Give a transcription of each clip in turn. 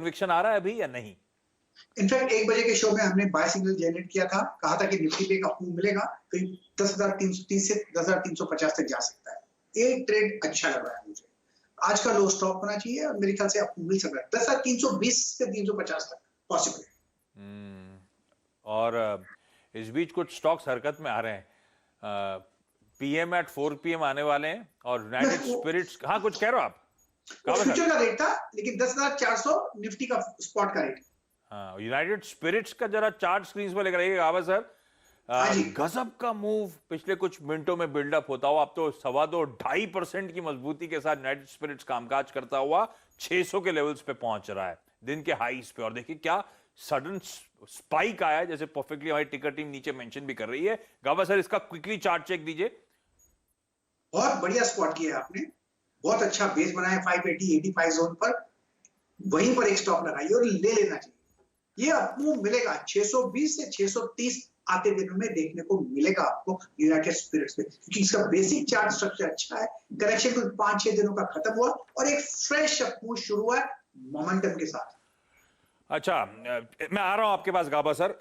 Conviction आ रहा है अभी या नहीं? इनफैक्ट 1 बजे के शो में हमने बाय सिग्नल जनरेट किया था, कहा था कि निफ्टी पे एक अप मूव मिलेगा, करीब 10,330 से 10,350 तक जा सकता है। एक ट्रेड अच्छा लग रहा है मुझे। आज का लो स्टॉप होना चाहिए और मेरे ख्याल से अप मूव मिल सकता है। 10,320 से 350 तक पॉसिबल है। और इस बीच कुछ स्टॉक्स हरकत में आ रहे हैं। पीएम एट 4 PM आने वाले हैं और यूनाइटेड स्पिरिट्स, हाँ कुछ कह रहे हो आप? फ्यूचर का रेट था, लेकिन 10,400 निफ्टी का स्पॉट का रेट। हाँ, यूनाइटेड स्पिरिट्स का जरा चार्ट स्क्रीन पर लेकर आइएगा आवाज सर। हाँ जी। गजब का मूव पिछले कुछ मिनटों में बिल्डअप होता हुआ अब तो 2.25% की मजबूती के साथ यूनाइटेड स्पिरिट्स कामकाज करता हुआ 600 के लेवल्स पे पहुंच रहा है, दिन के हाईस पे। और देखिए क्या सडन स्पाइक आया है, जैसे परफेक्टली हमारी टिकर टीम नीचे मेंशन भी कर रही है। गावा सर इसका क्विकली चार्ट चेक दीजिए। बहुत बढ़िया स्पॉट किया आपने, बहुत अच्छा बेस बनाया 580 85 जोन पर, वहीं पर एक स्टॉप लगाइए और ले लेना चाहिए। ये अप-मूव मिलेगा 620 से 630 आते दिनों में देखने को मिलेगा आपको यूनाइटेड स्पिरिट्स पे, क्योंकि इसका बेसिक चार्ट स्ट्रक्चर अच्छा है। करेक्शन कुछ 5-6 दिनों का खत्म हुआ और एक फ्रेश अप-मूव शुरू हुआ है मोमेंटम के साथ। अच्छा, मैं आ रहा हूं आपके पास गाबा सर।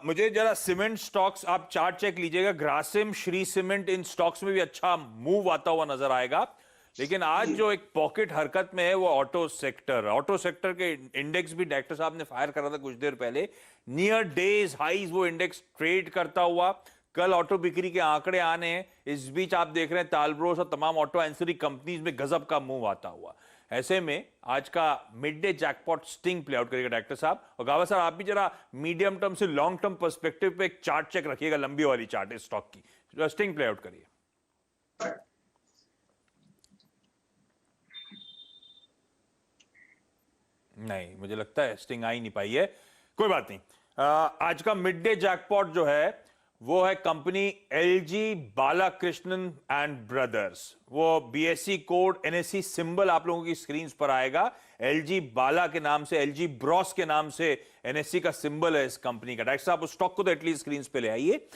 मुझे जरा सीमेंट स्टॉक्स आप चार्ट चेक लीजिएगा। ग्रासिम, श्री सीमेंट, इन स्टॉक्स में भी अच्छा मूव आता हुआ नजर आएगा। लेकिन आज जो एक पॉकेट हरकत में है वो ऑटो सेक्टर के इंडेक्स भी डायरेक्टर साहब ने फायर करा था कुछ देर पहले। नियर डेज हाईज वो इंडेक्स ट्रेड करता हुआ। कल ऑटो बिक्री के आंकड़े आने हैं, इस बीच आप देख रहे हैं तालब्रोस और तमाम ऑटो एंसिलरी कंपनीज में गजब का मूव आता हुआ। ऐसे में आज का mid day jackpot sting play out करेगा डायरेक्टर साहब। और गावा साहब आप भी जरा मीडियम टर्म से लॉन्ग टर्म पर्सपेक्टिव पे एक चार्ट चेक रखिएगा, लंबी वाली चार्ट इस स्टॉक की। स्टिंग प्ले आउट करिए। नहीं, मुझे लगता है स्टिंग आ ही नहीं पाई है, कोई बात नहीं। आज का मिड डे जैकपॉट जो है वो है company LG Balakrishnan and brothers. वो बीएसई कोड एनएससी सिंबल आप लोगों की स्क्रीन पर आएगा। एलजी बाला के नाम से, एलजी ब्रॉस के नाम से एनएससी का सिंबल है इस कंपनी का। डायरेक्टर साहब उस स्टॉक को तो एटलीस्ट स्क्रीन पे ले आइए।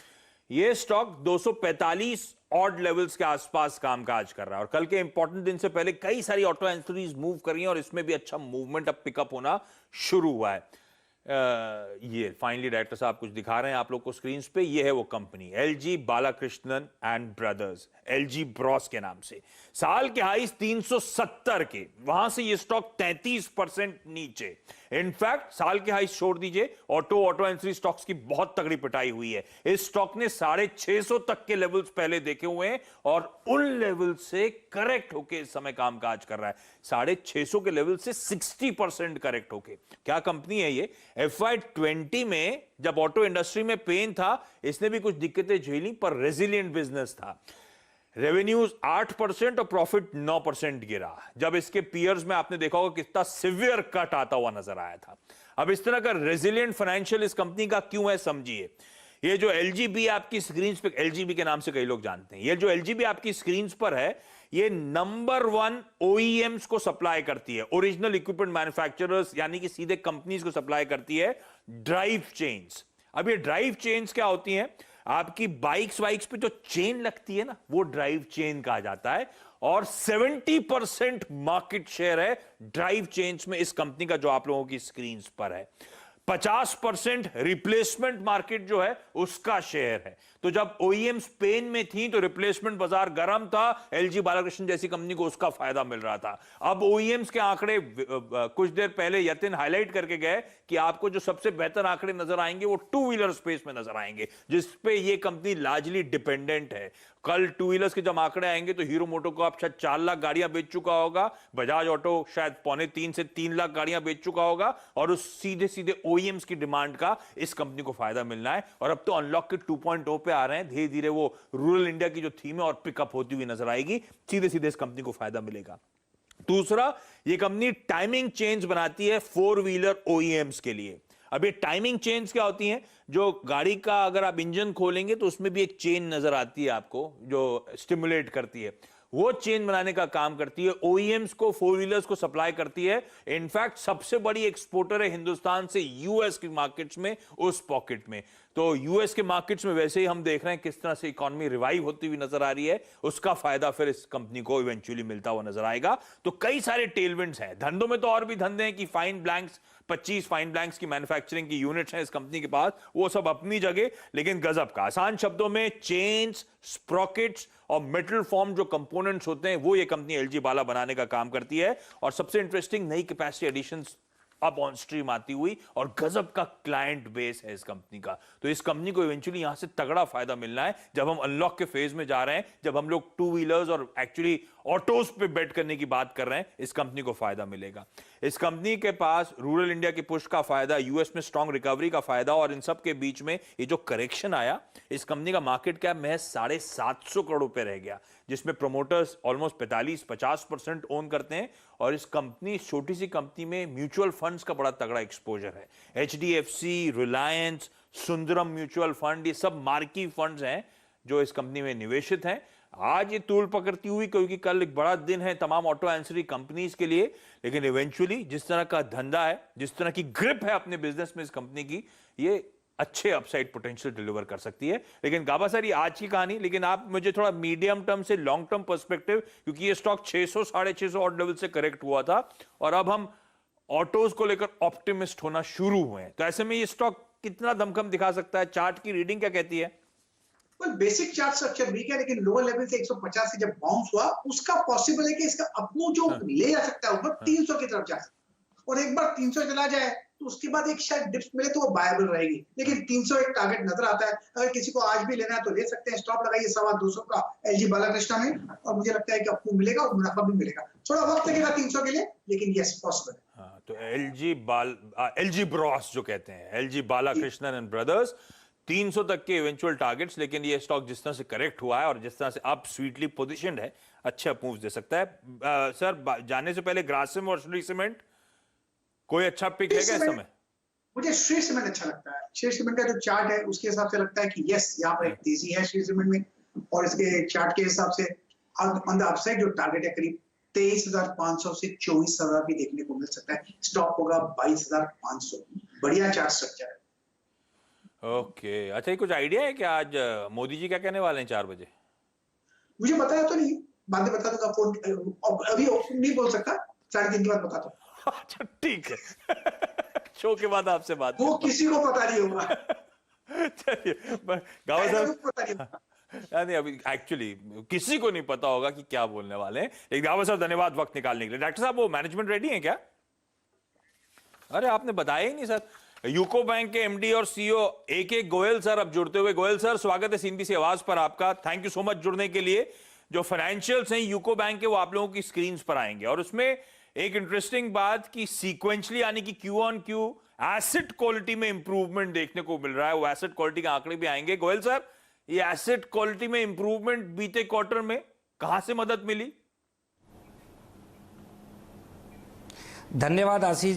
ये स्टॉक 245 ऑड लेवल्स के आसपास कामकाज कर रहा है और कल के इंपॉर्टेंट दिन से पहले कई सारी ऑटो एंसिलरीज मूव कर रही हैं और इसमें भी अच्छा मूवमेंट अब पिकअप होना शुरू हुआ है। ये फाइनली डायरेक्टर साहब कुछ दिखा रहे हैं आप लोग को स्क्रीन पे। ये है वो company LG Balakrishnan and brothers, LG Bros के नाम से। साल के हाईस 370 के, वहां से ये स्टॉक 33% नीचे। इनफैक्ट साल के हाईस छोड़ दीजिए, ऑटो एंसिलरी स्टॉक्स की बहुत तगड़ी पिटाई हुई है। इस स्टॉक ने 650 तक के लेवल्स पहले देखे हुए हैं और उन लेवल से करेक्ट होके इस समय कामकाज कर रहा है। 650 के लेवल से 60% करेक्ट होके। क्या कंपनी है ये? FY20 में जब ऑटो इंडस्ट्री में पेन था, इसने भी कुछ दिक्कतें झेली पर रेजिलिएंट बिजनेस था। रेवेन्यूज 8% और प्रॉफिट 9% गिरा। जब इसके पीयर्स में आपने देखा होगा कितना सिवियर कट आता हुआ नजर आया था। अब इस तरह का रेजिलिएंट फाइनेंशियल इस कंपनी का क्यों है समझिए। ये जो एलजीबी आपकी स्क्रीन पे, एलजीबी के नाम से कई लोग जानते हैं, ये जो एलजीबी आपकी स्क्रीन पर है ये नंबर 1 OEMs को सप्लाई करती है, ओरिजिनल इक्विपमेंट मैन्युफैक्चरर्स, यानी कि सीधे कंपनीज को सप्लाई करती है ड्राइव चेन्स। अब ये ड्राइव चेन्स क्या होती हैं? आपकी बाइक्स वाइक्स पे जो चेन लगती है ना, वो ड्राइव चेन कहा जाता है। और 70% मार्केट शेयर है ड्राइव चेन्स में इस कंपनी का, जो आप लोगों की स्क्रीन पर है। 50% रिप्लेसमेंट मार्केट जो है उसका शेयर है। तो जब OEM स्पेन में थी तो रिप्लेसमेंट बाजार गर्म था, एलजी बालाकृष्णन जैसी कंपनी को उसका फायदा मिल रहा था। अब OEMs के आंकड़े कुछ देर पहले यतिन हाईलाइट करके गए कि आपको जो सबसे बेहतर आंकड़े नजर आएंगे वो टू व्हीलर स्पेस में नजर आएंगे, जिसपे ये कंपनी लार्जली डिपेंडेंट है। कल टू व्हीलर्स के जब आंकड़े आएंगे तो हीरो मोटो को आप शायद 4 लाख गाड़ियां बेच चुका होगा, बजाज ऑटो शायद 2.25 से 3 लाख गाड़ियां बेच चुका होगा, और उस सीधे सीधे OEMs की डिमांड का इस कंपनी को फायदा मिलना है। और अब तो अनलॉक के 2.0 पे आ रहे हैं, धीरे धीरे वो रूरल इंडिया की जो थीम है और पिकअप होती हुई नजर आएगी। सीधे सीधे इस कंपनी को फायदा मिलेगा। दूसरा, ये कंपनी टाइमिंग चेन्स बनाती है 4 व्हीलर OEMs के लिए। अब ये टाइमिंग चेन्स क्या होती हैं? जो गाड़ी का अगर आप इंजन खोलेंगे तो उसमें भी एक चेन नजर आती है आपको जो स्टिमुलेट करती है, वो चेन बनाने का काम करती है, ओईएम्स को, फोर व्हीलर्स को सप्लाई करती है। इनफैक्ट सबसे बड़ी एक्सपोर्टर है हिंदुस्तान से यूएस की मार्केट्स में, उस पॉकेट में। तो यूएस के मार्केट्स में वैसे ही हम देख रहे हैं किस तरह से इकोनॉमी रिवाइव होती हुई नजर आ रही है, उसका फायदा फिर इस कंपनी को इवेंचुअली मिलता हुआ नजर आएगा। तो कई सारे टेलविंड्स हैं धंधों में, तो और भी धंधे हैं कि फाइन ब्लैंक्स, 25 फाइन ब्लैंक्स की मैन्युफैक्चरिंग की यूनिट्स हैं इस कंपनी के पास, वो सब अपनी जगह। लेकिन गजब का, आसान शब्दों में, चेन्स, स्प्रॉकेट्स और मेटल फॉर्म जो कंपोनेंट्स होते हैं वो ये कंपनी एलजी बाला बनाने का काम करती है। और सबसे इंटरेस्टिंग, नई कैपेसिटी एडिशंस अब ऑन स्ट्रीम आती हुई, और गजब का क्लाइंट बेस है इस कंपनी का। तो इस कंपनी को इवेंचुअली यहां से तगड़ा फायदा मिलना है जब हम अनलॉक के फेज में जा रहे हैं, जब हम लोग टू व्हीलर्स और एक्चुअली ऑटोज पे बेट करने की बात कर रहे हैं, इस कंपनी को फायदा मिलेगा। इस कंपनी के पास रूरल इंडिया की पुश का फायदा, यूएस में स्ट्रॉन्ग रिकवरी का फायदा, और इन सब के बीच में ये जो करेक्शन आया, इस कंपनी का मार्केट कैप महज 750 करोड़ रुपए रह गया, जिसमें प्रोमोटर्स ऑलमोस्ट 45-50% ओन करते हैं। और इस कंपनी, छोटी सी कंपनी में म्यूचुअल फंड्स का बड़ा तगड़ा एक्सपोजर है। HDFC, Reliance, Sundaram mutual fund, ये सब मार्की फंड्स हैं जो इस कंपनी में निवेशित हैं। आज ये तूल पकड़ती हुई, क्योंकि कल एक बड़ा दिन है तमाम ऑटो एंसिलरी कंपनीज के लिए, लेकिन इवेंचुअली जिस तरह का धंधा है, जिस तरह की ग्रिप है अपने बिजनेस में इस कंपनी की, ये अच्छे अपसाइड पोटेंशियल डिलीवर कर सकती है। लेकिन गाबा सर, ये आज की कहानी, लेकिन आप मुझे थोड़ा मीडियम टर्म से लॉन्ग टर्म पर्सपेक्टिव, क्योंकि ये स्टॉक 600-650 और लेवल से करेक्ट हुआ था, और अब हम ऑटोज को लेकर ऑप्टिमिस्ट होना शुरू हुए हैं, तो ऐसे में ये स्टॉक कितना दमखम दिखा सकता है? चार्ट की रीडिंग क्या कहती है? बेसिक चार्ट स्ट्रक्चर वीक है, लेकिन लोअर लेवल से 150 से जब बाउंस हुआ, उसका पॉसिबल है कि इसका अपमूव जो ले जा सकता है ऊपर 300 की तरफ जा सकता है, और एक बार 300 चला जाए तो उसके बाद एक शायद डिप्स मिले तो वो बायबल रहेगी। लेकिन 300 एक टारगेट नजर आता है। अगर किसी को आज भी लेना है तो ले सकते हैं। स्टॉप लगाइए 225 का एलजी बालाकृष्णा में, और मुझे लगता है कि आपको मिलेगा और मुनाफा भी मिलेगा। थोड़ा वक्त लगेगा 300 के लिए, लेकिन यस पॉसिबल है। हाँ, तो एलजी ब्रॉस जो कहते हैं, एलजी बालाकृष्णन एंड ब्रदर्स, 300 तक के इवेंचुअल टारगेट्स। लेकिन ये स्टॉक जिस तरह से करेक्ट हुआ है और जिस तरह से अब स्वीटली पोजीशनड है, अच्छे मूव्स दे सकता है। सर, जाने से पहले ग्रासिम और श्री सीमेंट, कोई अच्छा पिक है क्या इस समय? मुझे श्री सीमेंट अच्छा लगता है। श्री सीमेंट का जो चार्ट है उसके हिसाब से लगता है कि यस, यहाँ पर एक तेजी है श्री सीमेंट में, और इसके चार्ट के हिसाब से ऑन द अपसाइड जो टारगेट है करीब 23,500 से 24,000 भी देखने को मिल सकता है। स्टॉक होगा 22,500। बढ़िया चार्ट स्ट्रक्चर है। ओके, अच्छा, ये कुछ आइडिया है कि आज मोदी जी क्या कहने वाले हैं 4 बजे? मुझे बताया तो नहीं, बाद में बता दूंगा। फोन अभी नहीं बोल सकता, 3:30 के बाद बताता हूँ। अच्छा, ठीक है। शो के बाद आपसे बात, वो किसी को पता नहीं होगा। चलिए, गावा साहब, पता नहीं होगा। नहीं, अभी एक्चुअली किसी को नहीं पता होगा कि क्या बोलने वाले हैं। लेकिन गावा साहब, धन्यवाद वक्त निकालने के लिए। डॉक्टर साहब, वो मैनेजमेंट रेडी है क्या? अरे, आपने बताया ही नहीं सर। यूको बैंक के एमडी और सीईओ AK गोयल सर अब जुड़ते हुए। गोयल सर, स्वागत है CNBC आवाज पर आपका। थैंक यू सो मच जुड़ने के लिए। जो फाइनेंशियल्स हैं यूको बैंक के, वो आप लोगों की स्क्रीन पर आएंगे, और उसमें एक इंटरेस्टिंग बात कि सीक्वेंशली, यानी कि Q on Q asset quality में इंप्रूवमेंट देखने को मिल रहा है। वो एसेट क्वालिटी के आंकड़े भी आएंगे। गोयल सर, ये एसेट क्वालिटी में इंप्रूवमेंट बीते क्वार्टर में कहां से मदद मिली? धन्यवाद आशीष